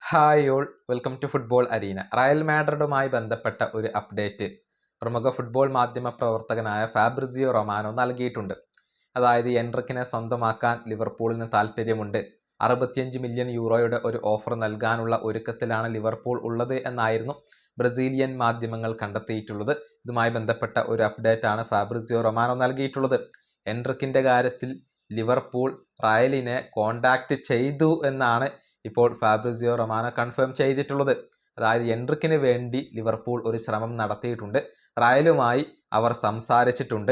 Hi all, welcome to football arena. Real മാഡ്രിഡുമായി ബന്ധപ്പെട്ട ഒരു അപ്ഡേറ്റ് പ്രമുഖ ഫുട്ബോൾ മാധ്യമ പ്രവർത്തകനായ ഫാബ്രിസിയോ റൊമാനോ നൽകിയിട്ടുണ്ട്. അതായത് എൻട്രിക്കിനെ സ്വന്തമാക്കാൻ ലിവർപൂളിന് താല്പര്യമുണ്ട്. 65 മില്യൺ യൂറോയുടെ ഒരു ഓഫർ നൽകാനുള്ള ഒരുക്കത്തിലാണ് ലിവർപൂൾ ഉള്ളത് എന്നായിരുന്നു ബ്രസീലിയൻ മാധ്യമങ്ങൾ കണ്ടെത്തിയിട്ടുള്ളത്. ഇതുമായി ബന്ധപ്പെട്ട ഒരു അപ്ഡേറ്റ് ആണ് ഫാബ്രിസിയോ റൊമാനോ നൽകിയിട്ടുള്ളത്. എൻട്രിക്കിൻ്റെ കാര്യത്തിൽ ലിവർപൂൾ റയലിനെ കോണ്ടാക്ട് ചെയ്തു എന്നാണ് ഇപ്പോൾ ഫാബ്രിസിയോ റൊമാനോ കൺഫേം ചെയ്തിട്ടുള്ളത്. അതായത് എൻട്രിക്കിന് വേണ്ടി ലിവർപൂൾ ഒരു ശ്രമം നടത്തിയിട്ടുണ്ട്. റയലുമായി അവർ സംസാരിച്ചിട്ടുണ്ട്.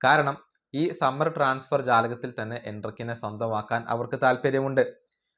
കാരണം ഈ സമ്മർ ട്രാൻസ്ഫർ ജാലകത്തിൽ തന്നെ എൻട്രിക്കിനെ സ്വന്തമാക്കാൻ അവർക്ക് താല്പര്യമുണ്ട്.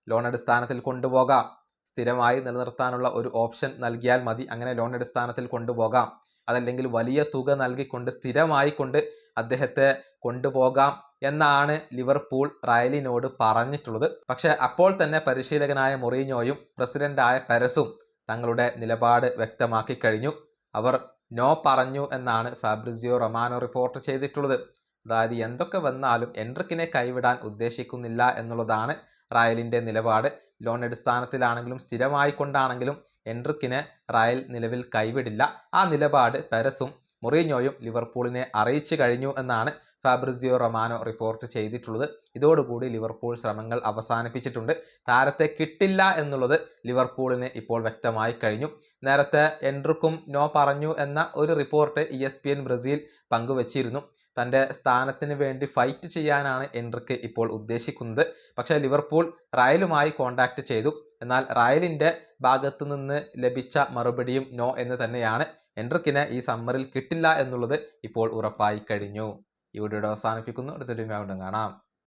ലോൺ അടിസ്ഥാനത്തിൽ കൊണ്ടുപോകാം, സ്ഥിരമായി നിലനിർത്താനുള്ള ഒരു ഓപ്ഷൻ നൽകിയാൽ മതി. അങ്ങനെ ലോൺ അടിസ്ഥാനത്തിൽ കൊണ്ടുപോകാം, അതല്ലെങ്കിൽ വലിയ തുക നൽകിക്കൊണ്ട് സ്ഥിരമായി കൊണ്ട് അദ്ദേഹത്തെ കൊണ്ടുപോകാം എന്നാണ് ലിവർപൂൾ റയലിനോട് പറഞ്ഞിട്ടുള്ളത്. പക്ഷെ അപ്പോൾ തന്നെ പരിശീലകനായ മൊറീഞ്ഞോയും പ്രസിഡന്റായ പെരസും തങ്ങളുടെ നിലപാട് വ്യക്തമാക്കി കഴിഞ്ഞു. അവർ നോ പറഞ്ഞു എന്നാണ് ഫാബ്രിസിയോ റൊമാനോ റിപ്പോർട്ട് ചെയ്തിട്ടുള്ളത്. അതായത് എന്തൊക്കെ വന്നാലും എൻട്രിക്കിനെ കൈവിടാൻ ഉദ്ദേശിക്കുന്നില്ല എന്നുള്ളതാണ് റയലിൻ്റെ നിലപാട്. ലോൺ അടിസ്ഥാനത്തിലാണെങ്കിലും സ്ഥിരമായി കൊണ്ടാണെങ്കിലും എൻട്രിക്കിനെ റയൽ നിലവിൽ കൈവിടില്ല. ആ നിലപാട് പെരസും മൊറീഞ്ഞോയും ലിവർപൂളിനെ അറിയിച്ചു കഴിഞ്ഞു എന്നാണ് ഫാബ്രിസിയോ റൊമാനോ റിപ്പോർട്ട് ചെയ്തിട്ടുള്ളത്. ഇതോടുകൂടി ലിവർപൂൾ ശ്രമങ്ങൾ അവസാനിപ്പിച്ചിട്ടുണ്ട്. താരത്തെ കിട്ടില്ല എന്നുള്ളത് ലിവർപൂളിന് ഇപ്പോൾ വ്യക്തമായി കഴിഞ്ഞു. നേരത്തെ എൻട്രിക്കും നോ പറഞ്ഞു എന്ന ഒരു റിപ്പോർട്ട് ESPN ബ്രസീൽ പങ്കുവച്ചിരുന്നു. തൻ്റെ സ്ഥാനത്തിന് വേണ്ടി ഫൈറ്റ് ചെയ്യാനാണ് എൻട്രിക്ക് ഇപ്പോൾ ഉദ്ദേശിക്കുന്നത്. പക്ഷേ ലിവർപൂൾ റയലുമായി കോണ്ടാക്ട് ചെയ്തു. എന്നാൽ റയലിൻ്റെ ഭാഗത്തു നിന്ന് ലഭിച്ച മറുപടിയും നോ എന്ന് തന്നെയാണ്. എൻട്രിക്കിനെ ഈ സമ്മറിൽ കിട്ടില്ല എന്നുള്ളത് ഇപ്പോൾ ഉറപ്പായി കഴിഞ്ഞു. ഈ വീഡിയോ അവസാനിപ്പിക്കുന്നു. അടുത്തൊരു വീഡിയോ കാണാം.